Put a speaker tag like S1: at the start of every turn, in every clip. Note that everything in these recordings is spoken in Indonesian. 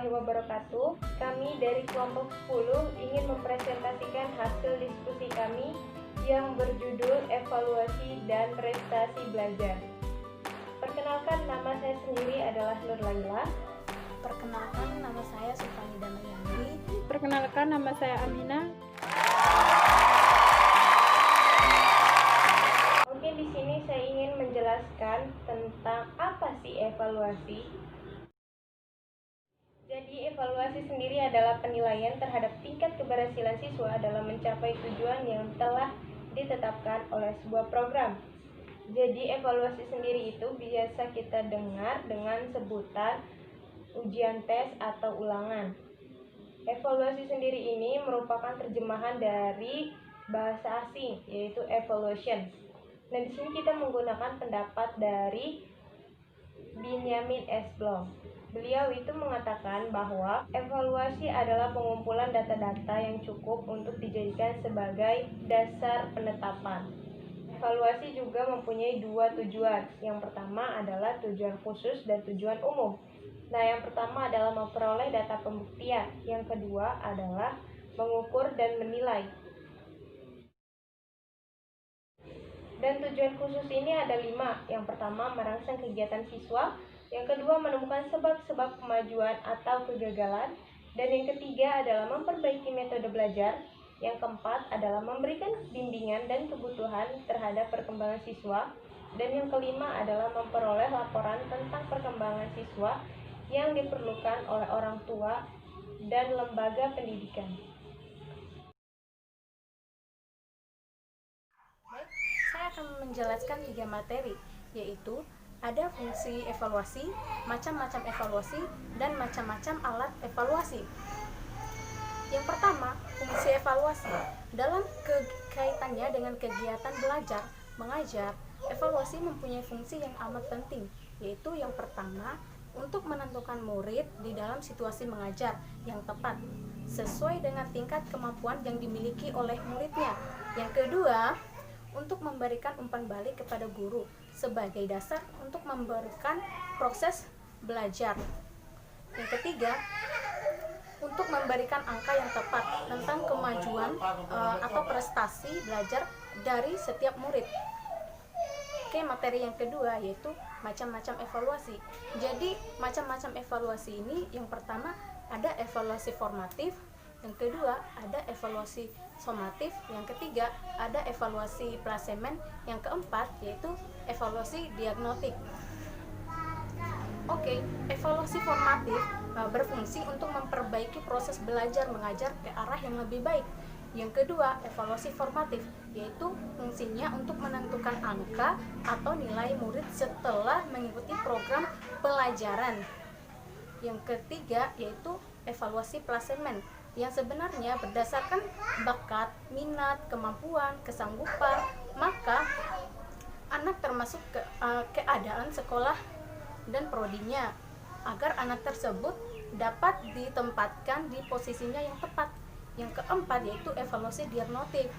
S1: warahmatullahi wabarakatuh. Kami dari kelompok 10 ingin mempresentasikan hasil diskusi kami yang berjudul Evaluasi dan Prestasi Belajar. Perkenalkan, nama saya sendiri adalah Nur Laila.
S2: Perkenalkan, nama saya Supani Damayani.
S3: Perkenalkan, nama saya Amina.
S1: Oke, di sini saya ingin menjelaskan tentang apa sih evaluasi. Jadi, evaluasi sendiri adalah penilaian terhadap tingkat keberhasilan siswa dalam mencapai tujuan yang telah ditetapkan oleh sebuah program. Jadi, evaluasi sendiri itu biasa kita dengar dengan sebutan ujian tes atau ulangan. Evaluasi sendiri ini merupakan terjemahan dari bahasa asing, yaitu evaluation. Nah, di sini kita menggunakan pendapat dari Benjamin S. Bloom. Beliau itu mengatakan bahwa evaluasi adalah pengumpulan data-data yang cukup untuk dijadikan sebagai dasar penetapan. Evaluasi juga mempunyai dua tujuan. Yang pertama adalah tujuan khusus dan tujuan umum. Nah, yang pertama adalah memperoleh data pembuktian. Yang kedua adalah mengukur dan menilai. Dan tujuan khusus ini ada 5. Yang pertama, merangsang kegiatan siswa. Yang kedua, menemukan sebab-sebab kemajuan atau kegagalan. Dan yang ketiga adalah memperbaiki metode belajar. Yang keempat adalah memberikan bimbingan dan kebutuhan terhadap perkembangan siswa. Dan yang kelima adalah memperoleh laporan tentang perkembangan siswa yang diperlukan oleh orang tua dan lembaga pendidikan.
S2: Saya akan menjelaskan 3 materi, yaitu ada fungsi evaluasi, macam-macam evaluasi, dan macam-macam alat evaluasi. Yang pertama, fungsi evaluasi. Dalam kaitannya dengan kegiatan belajar, mengajar, evaluasi mempunyai fungsi yang amat penting, yaitu yang pertama, untuk menentukan murid di dalam situasi mengajar yang tepat, sesuai dengan tingkat kemampuan yang dimiliki oleh muridnya. Yang kedua, untuk memberikan umpan balik kepada guru sebagai dasar untuk memberikan proses belajar. Yang ketiga, untuk memberikan angka yang tepat tentang kemajuan atau prestasi belajar dari setiap murid. Oke, materi yang kedua yaitu macam-macam evaluasi. Jadi, macam-macam evaluasi ini yang pertama ada evaluasi formatif, yang kedua ada evaluasi somatif, yang ketiga ada evaluasi plasemen, yang keempat yaitu evaluasi diagnostik. Oke, evaluasi formatif berfungsi untuk memperbaiki proses belajar mengajar ke arah yang lebih baik. Yang kedua, evaluasi formatif yaitu fungsinya untuk menentukan angka atau nilai murid setelah mengikuti program pelajaran. Yang ketiga yaitu evaluasi plasemen yang sebenarnya berdasarkan bakat, minat, kemampuan, kesanggupan, maka anak termasuk keadaan sekolah dan prodinya agar anak tersebut dapat ditempatkan di posisinya yang tepat. Yang keempat yaitu evaluasi diagnostik.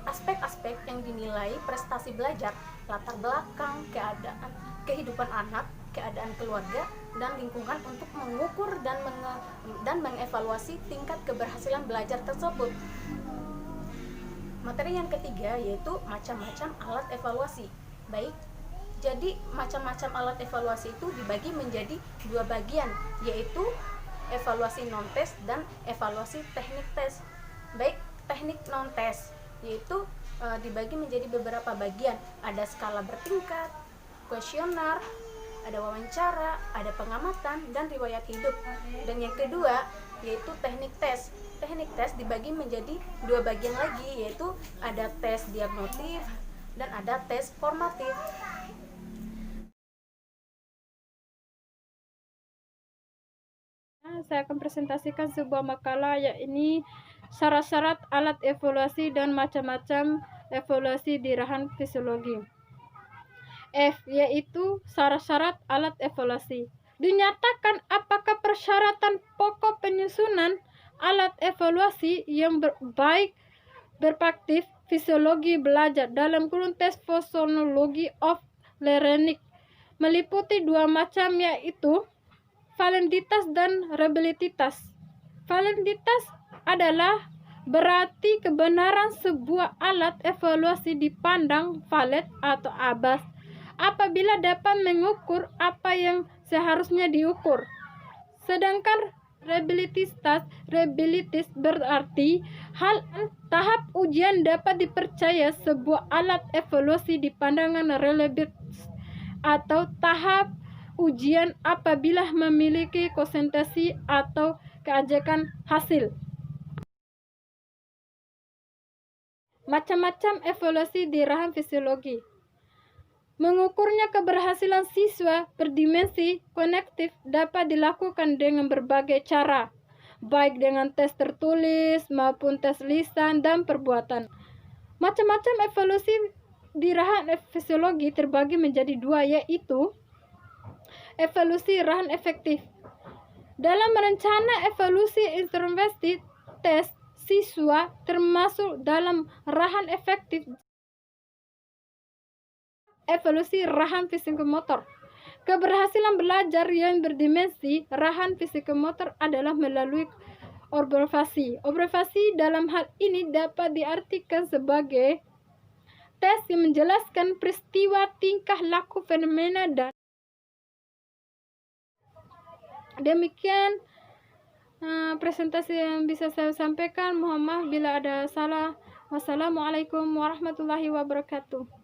S2: Aspek-aspek yang dinilai prestasi belajar, latar belakang, keadaan, kehidupan anak, keadaan keluarga, dan lingkungan untuk mengukur dan mengevaluasi tingkat keberhasilan belajar tersebut. Materi yang ketiga yaitu macam-macam alat evaluasi. Baik, jadi macam-macam alat evaluasi itu dibagi menjadi 2 bagian, yaitu evaluasi non-tes dan evaluasi teknik tes. Baik, teknik non-tes yaitu dibagi menjadi beberapa bagian. Ada skala bertingkat, kuesioner, ada wawancara, ada pengamatan, dan riwayat hidup. Dan yang kedua yaitu teknik tes. Teknik tes dibagi menjadi 2 bagian lagi, yaitu ada tes diagnostik dan ada tes formatif.
S3: Saya akan presentasikan sebuah makalah, yaitu syarat-syarat alat evaluasi dan macam-macam evaluasi di ranah fisiologi. F, yaitu syarat-syarat alat evaluasi. Dinyatakan apakah persyaratan pokok penyusunan alat evaluasi yang baik berpraktik fisiologi belajar dalam kurun tes Phonology of Learning meliputi 2 macam, yaitu Validitas dan reliabilitas. Validitas adalah berarti kebenaran sebuah alat evaluasi dipandang valid atau abas apabila dapat mengukur apa yang seharusnya diukur. Sedangkan reliabilitas berarti tahap ujian dapat dipercaya sebuah alat evaluasi di pandangan reliabilitas atau tahap ujian apabila memiliki konsistensi atau keajakan hasil. Macam-macam evaluasi di rahang fisiologi. Mengukurnya keberhasilan siswa berdimensi kognitif dapat dilakukan dengan berbagai cara, baik dengan tes tertulis maupun tes lisan dan perbuatan. Macam-macam evaluasi di rahang fisiologi terbagi menjadi dua, yaitu evaluasi rahang efektif. Dalam rencana evaluasi intervensi tes siswa termasuk dalam rahang efektif evaluasi rahang psikomotor. Keberhasilan belajar yang berdimensi rahang psikomotor adalah melalui observasi. Observasi dalam hal ini dapat diartikan sebagai tes yang menjelaskan peristiwa, tingkah laku, fenomena, dan demikian presentasi yang bisa saya sampaikan. Mohon maaf bila ada salah. Wassalamualaikum warahmatullahi wabarakatuh.